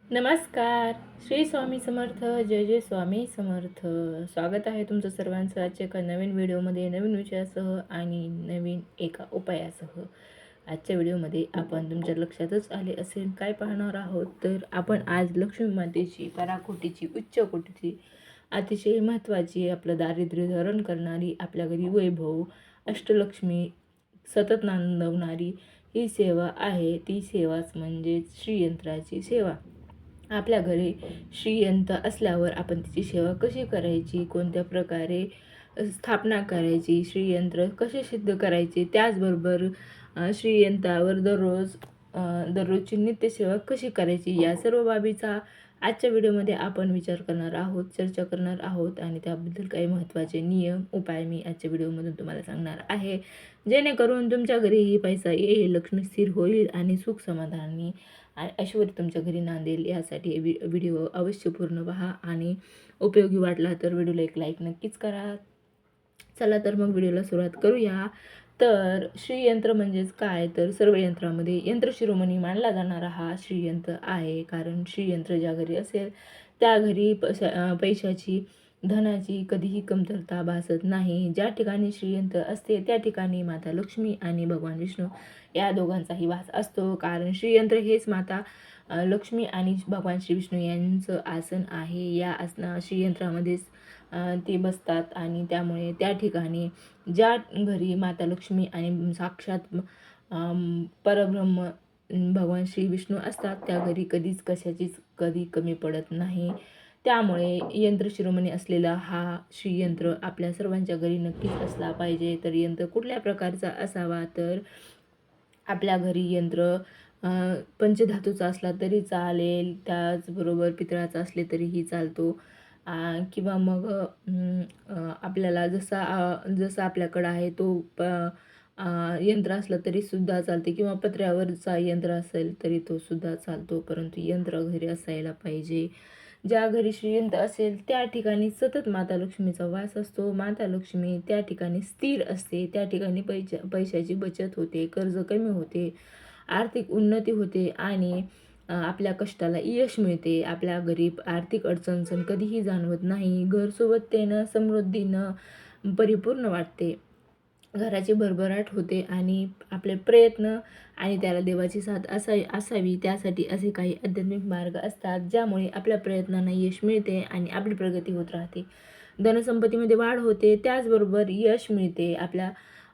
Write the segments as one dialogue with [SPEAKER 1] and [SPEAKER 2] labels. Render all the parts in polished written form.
[SPEAKER 1] नमस्कार. श्री स्वामी समर्थ. जय जय स्वामी समर्थ. स्वागत आहे तुमचं सर्वांचं आजच्या एका नवीन व्हिडिओमध्ये, नवीन विषयासह आणि नवीन एका उपायासह. आजच्या व्हिडिओमध्ये आपण तुमच्या लक्षातच आले असेल काय पाहणार आहोत, तर आपण आज लक्ष्मी मातेची पराकोटीची उच्च कोटीची अतिशय महत्त्वाची, आपलं दारिद्र्य हरण करणारी, आपल्या घरी वैभव अष्टलक्ष्मी सतत नांदवणारी ही सेवा आहे. ती सेवाच म्हणजे श्रीयंत्राची सेवा. आपल्या घरी श्रीयंत्र असल्यावर आपण तिची सेवा कशी करायची, कोणत्या प्रकारे स्थापना करायची, श्रीयंत्र कसे सिद्ध करायचे, त्याचबरोबर श्रीयंत्रावर दररोजची नित्यसेवा कशी करायची, या सर्व बाबीचा आजच्या व्हिडिओमध्ये आपण विचार करणार आहोत, चर्चा करणार आहोत आणि त्याबद्दल काही महत्त्वाचे नियम उपाय मी आजच्या व्हिडिओमधून तुम्हाला सांगणार आहे, जेणेकरून तुमच्या घरीही पैसा येईल, लक्ष्मी स्थिर होईल आणि सुख समाधानी ऐश्वर्य तुमच्या घरी नांदेल. यासाठी व्हिडिओ अवश्य पूर्ण पहा आणि उपयोगी वाटला तर व्हिडिओला एक लाईक नक्कीच करा. चला तर मग व्हिडिओला सुरुवात करूया. तर श्रीयंत्र म्हणजेच काय, तर सर्व यंत्रामध्ये यंत्रशिरोमणी मानला जाणारा हा श्रीयंत्र आहे. कारण श्रीयंत्र ज्या घरी असेल त्या घरी पैशाची धनाची कधीही कमतरता भासत नाही. ज्या ठिकाणी श्रीयंत्र असते त्या ठिकाणी माता लक्ष्मी आणि भगवान विष्णू या दोघांचाही वास असतो. कारण श्रीयंत्र हेच माता लक्ष्मी आणि भगवान श्री विष्णू यांचं आसन आहे. या श्रीयंत्रामध्येच ते बसतात आणि त्यामुळे त्या ठिकाणी ज्या घरी माता लक्ष्मी आणि साक्षात परब्रह्म भगवान श्री विष्णू असतात त्या घरी कधीच कशाचीच कधी कमी पडत नाही. त्यामुळे यंत्रशिरोमणी असलेला हा श्रीयंत्र आपल्या सर्वांच्या घरी नक्कीच असला पाहिजे. तर यंत्र कुठल्या प्रकारचा असावा, तर आपल्या घरी यंत्र पंचधातूचा असला तरी चालेल, त्याचबरोबर पितळाचा असले तरीही चालतो, किंवा मग आपल्याला जसा आपल्याकडं आहे तो यंत्र असलं तरीसुद्धा चालते, किंवा पत्र्यावरचा यंत्र असेल तरी तो सुद्धा चालतो, परंतु यंत्र घरी असायला पाहिजे. ज्या घरी श्रीयंत्र असेल त्या ठिकाणी सतत माता लक्ष्मीचा वास असतो. माता लक्ष्मी त्या ठिकाणी स्थिर असते. त्या ठिकाणी पैशाची बचत होते, कर्ज कमी होते, आर्थिक उन्नती होते आणि आपल्या कष्टाला यश मिळते. आपल्या घरी आर्थिक अडचण कधीही जाणवत नाही. घर सोबततेनं समृद्धीनं परिपूर्ण वाटते. घराची भरभराट होते आणि आपले प्रयत्न आणि त्याला देवाची साथ असावी त्यासाठी असे काही आध्यात्मिक मार्ग असतात, ज्यामुळे आपल्या प्रयत्नांना यश मिळते आणि आपली प्रगती होत राहते. धनसंपत्तीमध्ये वाढ होते, त्याचबरोबर यश मिळते.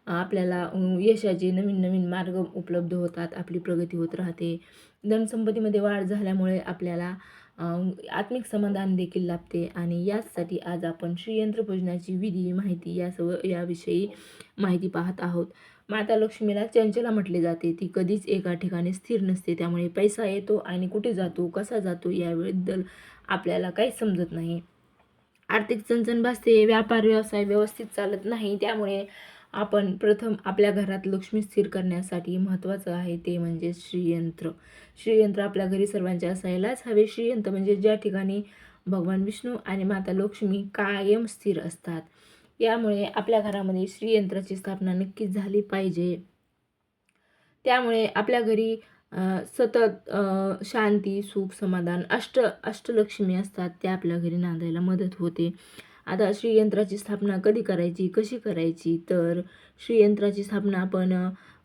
[SPEAKER 1] आपल्याला यशाचे नवीन नवीन मार्ग उपलब्ध होतात, आपली प्रगती होत राहते. धनसंपत्तीमध्ये वाढ झाल्यामुळे आपल्याला आत्मिक समाधान देखील लाभते. आणि याचसाठी आज आपण श्रीयंत्र पूजनाची विधी माहिती याविषयी माहिती पाहत आहोत. माता लक्ष्मीला चंचला म्हटले जाते. ती कधीच एका ठिकाणी स्थिर नसते. त्यामुळे पैसा येतो आणि कुठे जातो, कसा जातो याबद्दल आपल्याला काहीच समजत नाही. आर्थिक चणचण भासते, व्यापार व्यवसाय व्यवस्थित चालत नाही. त्यामुळे आपण प्रथम आपल्या घरात लक्ष्मी स्थिर करण्यासाठी महत्त्वाचं आहे ते म्हणजे श्रीयंत्र. श्रीयंत्र आपल्या घरी सर्वांच्या असायलाच हवे. श्रीयंत्र म्हणजे ज्या ठिकाणी भगवान विष्णू आणि माता लक्ष्मी कायम स्थिर असतात. यामुळे आपल्या घरामध्ये श्रीयंत्राची स्थापना नक्कीच झाली पाहिजे. त्यामुळे आपल्या घरी सतत शांती, सुख, समाधान, अष्टलक्ष्मी असतात त्या आपल्या घरी नांदायला मदत होते. आता श्रीयंत्राची स्थापना कधी करायची, कशी करायची, तर श्रीयंत्राची स्थापना आपण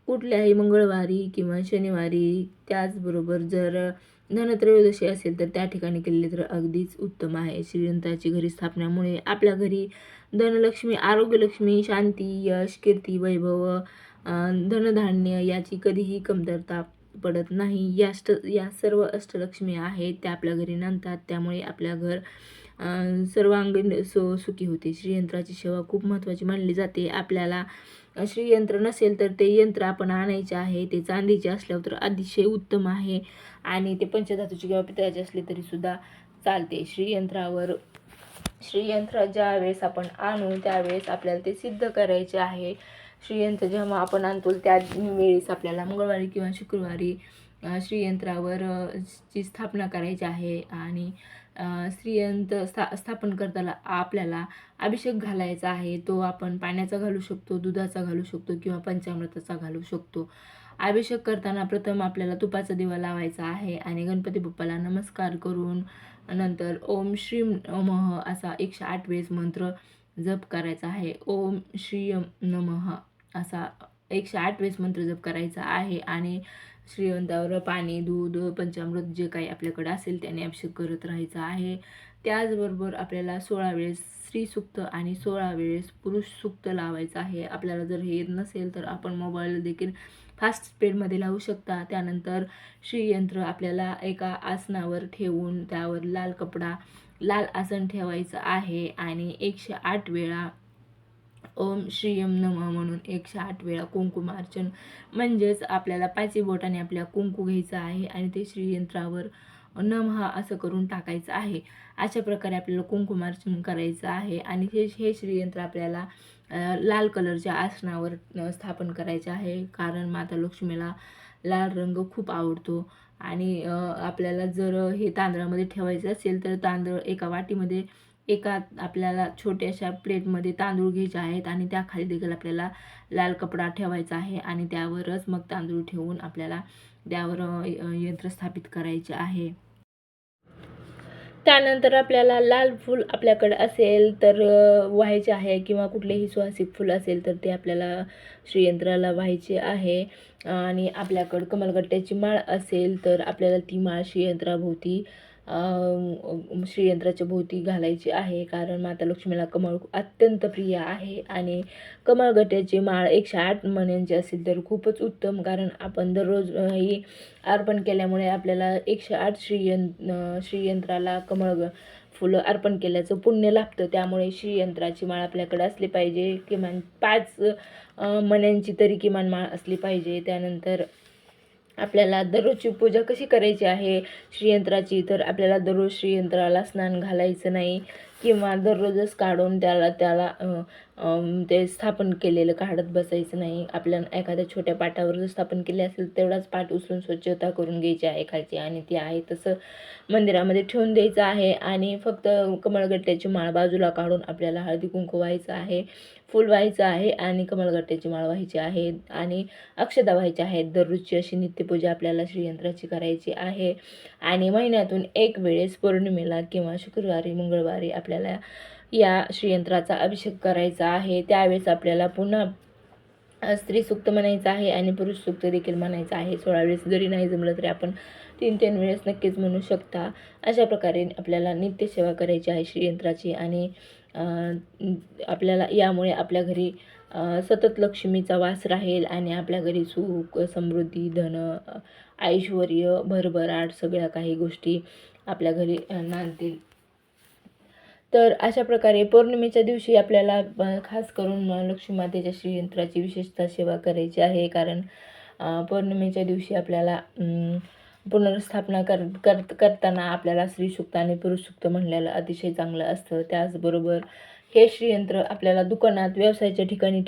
[SPEAKER 1] कुठल्याही मंगळवारी किंवा शनिवारी, त्याचबरोबर जर धनत्रयोदशी असेल तर त्या ठिकाणी केलेली तर अगदीच उत्तम आहे. श्रीयंत्राची घरी स्थापनेमुळे आपल्या घरी धनलक्ष्मी, आरोग्यलक्ष्मी, शांती, यश, कीर्ती, वैभव, धनधान्य याची कधीही कमतरता पडत नाही. या सर्व अष्टलक्ष्मी आहेत त्या आपल्या घरी नांदतात. त्यामुळे आपल्या घर सर्वांगीण सुखी होते. श्रीयंत्राची सेवा खूप महत्त्वाची मानली जाते. आपल्याला श्रीयंत्र नसेल तर ते यंत्र आपण आणायचे आहे. ते चांदीचे असल्यावर तर अतिशय उत्तम आहे आणि ते पंचधातूचे किंवा पितळाचे असले तरीसुद्धा चालते. श्रीयंत्र ज्या वेळेस आपण आणू त्यावेळेस आपल्याला ते सिद्ध करायचे आहे. श्रीयंत्र जेव्हा आपण आणतो त्या वेळेस आपल्याला मंगळवारी किंवा शुक्रवारी श्रीयंत्रावर ची स्थापना करायची आहे. आणि श्रीयंत्र स्थापन करताना आपल्याला अभिषेक घालायचा आहे. तो आपण पाण्याचा घालू शकतो, दुधाचा घालू शकतो किंवा पंचामृताचा घालू शकतो. अभिषेक करताना प्रथम आपल्याला तुपाचा दिवा लावायचा आहे आणि गणपती बाप्पाला नमस्कार करून नंतर ओम श्रीम नमः असा 108 वेळेस मंत्र जप करायचा आहे. ओम श्रीयम नमः असा 108 वेळेस मंत्र जप करायचा आहे आणि श्रीयंत्रावर पाणी, दूध, पंचामृत जे काही आपल्याकडे असेल त्याने अभिषेक करत राहायचा आहे. त्याचबरोबर आपल्याला 16 वेळेस स्त्रीसूक्त आणि 16 वेळेस पुरुष सूक्त लावायचं आहे. आपल्याला जर हे येत नसेल तर आपण मोबाईल देखील फास्ट स्पीडमध्ये लावू शकता. त्यानंतर श्रीयंत्र आपल्याला एका आसनावर ठेवून त्यावर लाल आसन ठेवायचं आहे आणि 108 वेळा ओम श्रीयम नमः म्हणून 108 वेळा कुंकुमार्चन म्हणजेच आपल्याला 5 बोटाने आपल्या कुंकू घ्यायचं आहे आणि ते श्रीयंत्रावर नमः असं करून टाकायचं आहे. अशा प्रकारे आपल्याला कुंकुमार्चन करायचं आहे आणि हे श्रीयंत्र आपल्याला लाल कलरच्या आसनावर स्थापन करायचे आहे. कारण माता लक्ष्मीला लाल रंग खूप आवडतो आणि आपल्याला जर हे तांदळामध्ये ठेवायचं असेल तर तांदूळ एका वाटीमध्ये आपल्याला छोट्याशा प्लेटमध्ये तांदूळ घ्यायचे आहेत आणि त्याखाली देखील आपल्याला लाल कपडा ठेवायचा आहे आणि त्यावरच मग तांदूळ ठेवून आपल्याला त्यावर यंत्र स्थापित करायचे आहे. त्यानंतर आपल्याला लाल फूल आपल्याकडे असेल तर व्हायचे आहे किंवा कुठलेही सुवासिक फूल असेल तर ते आपल्याला श्रीयंत्राला व्हायचे आहे आणि आपल्याकडं कमलगट्ट्याची माळ असेल तर आपल्याला ती माळ श्रीयंत्राभोवती श्रीयंत्राच्या भोवती घालायची आहे. कारण माता लक्ष्मीला कमळ अत्यंत प्रिय आहे आणि कमळगट्ट्याची माळ 108 मण्यांची असेल तर खूपच उत्तम. कारण आपण दररोज ही अर्पण केल्यामुळे आपल्याला 108 श्रीयंत्राला फुलं अर्पण केल्याचं पुण्य लाभतं. त्यामुळे श्रीयंत्राची माळ आपल्याकडे असली पाहिजे. किमान 5 मण्यांची तरी किमान माळ असली पाहिजे. त्यानंतर आपल्याला दररोजची पूजा कशी करायची आहे श्रीयंत्राची, तर आपल्याला दररोज श्रीयंत्राला स्नान घालायचं नाही किंवा दररोजच काढून त्याला ते स्थापन केलेलं काढत बसायचं नाही. आपल्या एखाद्या छोट्या पाटावर जर स्थापन केले असेल तेवढाच पाट उचलून स्वच्छता करून घ्यायची आहे खालची आणि ती आहे तसं मंदिरामध्ये ठेवून द्यायचं आहे आणि फक्त कमळगट्ट्याची माळ बाजूला काढून आपल्याला हळदी कुंकू व्हायचं आहे, फूल व्हायचं आहे आणि कमळगट्ट्याची माळ व्हायची आहे आणि अक्षता व्हायच्या आहेत. दररोजची अशी नित्यपूजा आपल्याला श्रीयंत्राची करायची आहे आणि महिन्यातून एक वेळेस पौर्णिमेला किंवा शुक्रवारी, मंगळवारी आपल्याला या श्रीयंत्राचा अभिषेक करायचा आहे. त्यावेळेस आपल्याला पुन्हा स्त्रीसूक्त म्हणायचं आहे आणि पुरुष सूक्त देखील म्हणायचं आहे. 16 वेळेस जरी नाही जमलं तरी आपण 3 वेळेस नक्कीच म्हणू शकता. अशा प्रकारे आपल्याला नित्यसेवा करायची आहे श्रीयंत्राची आणि आपल्याला यामुळे आपल्या घरी सतत लक्ष्मीचा वास राहील आणि आपल्या घरी सुख, समृद्धी, धन, ऐश्वर्य, भरभराट सगळ्या काही गोष्टी आपल्या घरी नांदतील. तर अशा प्रकारे पौर्णिमेच्या दिवशी आपल्याला खास करून लक्ष्मी मातेच्या श्रीयंत्राची विशेषतः सेवा करायची आहे. कारण पौर्णिमेच्या दिवशी आपल्याला पुनर्स्थापना करताना आपल्याला स्त्रीसूक्त आणि पुरुषसूक्त म्हणलेलं अतिशय चांगलं असतं. त्याचबरोबर हे श्रीयंत्र आपल्याला दुकानात, व्यवसायाच्या ठिकाणी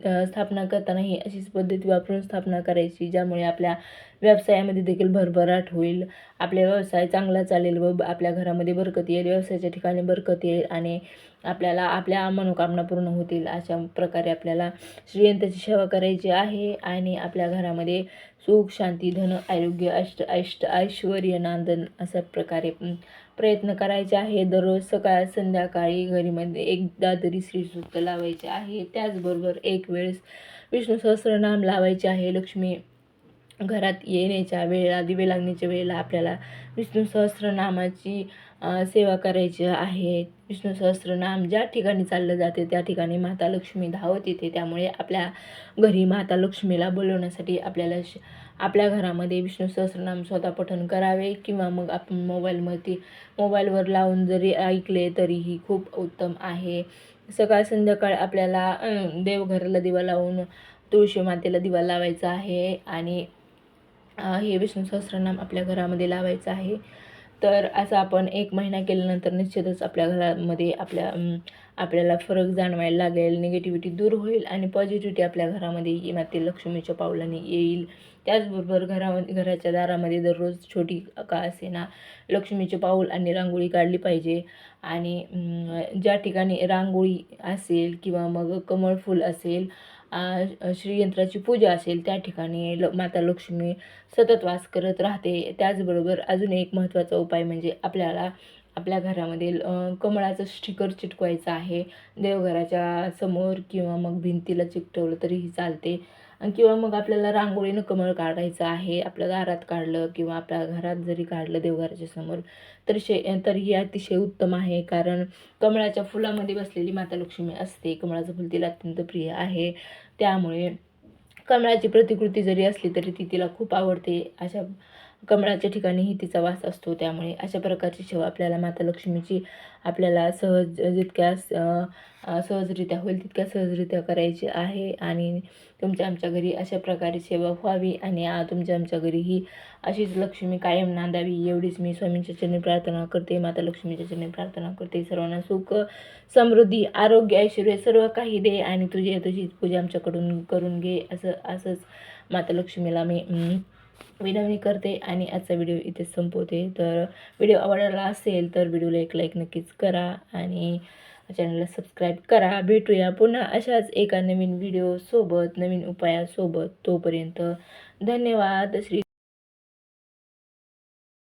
[SPEAKER 1] स्थापना करताना ही अशीच पद्धती वापरून स्थापना करायची, ज्यामुळे आपल्या व्यवसायामध्ये देखील भरभराट होईल, आपला व्यवसाय चांगला चालेल व आपल्या घरामध्ये बरकत येईल, व्यवसायाच्या ठिकाणी बरकत येईल आणि आपल्याला आपल्या मनोकामना पूर्ण होतील. अशा प्रकारे आपल्याला श्रीयंत्राची सेवा करायची आहे आणि आपल्या घरामध्ये सुख, शांती, धन, आरोग्य, ऐश्वर्य नांदन अशा प्रकारे प्रयत्न करायचे आहे. दररोज सकाळ संध्याकाळी घरीमध्ये एकदा तरी श्रीसूक्त लावायचे आहे. त्याचबरोबर एक वेळेस विष्णू सहस्रनाम लावायचे आहे. लक्ष्मी घरात येण्याच्या वेळेला, दिवे लागण्याच्या वेळेला आपल्याला विष्णू सहस्रनामाची सेवा करायची आहे. विष्णू सहस्रनाम ज्या ठिकाणी चाललं जाते त्या ठिकाणी माता लक्ष्मी धावत येते. त्यामुळे आपल्या घरी माता लक्ष्मीला बोलवण्यासाठी आपल्याला आपल्या घरामध्ये विष्णू सहस्रनाम स्वतः पठण करावे किंवा मग आपण मोबाईलवर लावून जरी ऐकले तरीही खूप उत्तम आहे. सकाळ संध्याकाळ आपल्याला देवघराला दिवा लावून तुळशी मातेला दिवा लावायचा आहे आणि हे विष्णू सहस्रनाम आपल्या घरामध्ये लावायचं आहे. तर असं आपण 1 महिना केल्यानंतर निश्चितच आपल्या घरामध्ये आपल्याला फरक जाणवायला लागेल, निगेटिव्हिटी दूर होईल आणि पॉझिटिव्हिटी आपल्या घरामध्ये माते लक्ष्मीच्या पावलाने येईल. त्याचबरोबर घराच्या दारामध्ये दररोज छोटी का असेना लक्ष्मीचे पाऊल आणि रांगोळी काढली पाहिजे आणि ज्या ठिकाणी रांगोळी असेल किंवा मग कमळ फूल असेल श्रीयंत्राची पूजा असेल त्या ठिकाणी माता लक्ष्मी सतत वास करत राहते. त्याचबरोबर अजून एक महत्त्वाचा उपाय म्हणजे आपल्याला आपल्या घरामध्ये कमळाचं स्टिकर चिटकवायचं आहे. देवघराच्या समोर किंवा मग भिंतीला चिकटवलं तरीही चालते. किंवा मग आपल्याला रांगोळीनं कमळ काढायचं आहे. आपल्या दारात काढलं किंवा आपल्या घरात जरी काढलं देवघराच्या समोर तरीही अतिशय उत्तम आहे. कारण कमळाच्या फुलामध्ये बसलेली माता लक्ष्मी असते. कमळाचं फुल तिला अत्यंत प्रिय आहे. त्यामुळे कमळाची प्रतिकृती जरी असली तरी ती तिला खूप आवडते. अशा कमळाच्या ठिकाणीही तिचा वास असतो. त्यामुळे अशा प्रकारची सेवा आपल्याला माता लक्ष्मीची आपल्याला सहजरित्या होईल तितक्या सहजरित्या करायची आहे. आणि तुमच्या आमच्या घरी अशा प्रकारे सेवा व्हावी आणि तुमच्या आमच्या घरीही अशीच लक्ष्मी कायम नांदावी एवढीच मी स्वामींच्या चरणी प्रार्थना करते. माता लक्ष्मीच्या चरणी प्रार्थना करते. सर्वांना सुख, समृद्धी, आरोग्य, ऐश्वर्य सर्व काही दे आणि तुझी पूजा आमच्याकडून करून घे असंच माता लक्ष्मीला मी विनवणी करते. आणि आजचा व्हिडिओ इथे संपवते. तर व्हिडिओ आवडला असेल तर व्हिडिओला एक लाईक नक्कीच करा आणि चॅनलला सबस्क्राईब करा. भेटूया पुन्हा अशाच एका नवीन व्हिडिओसोबत, नवीन उपायासोबत. तोपर्यंत धन्यवाद.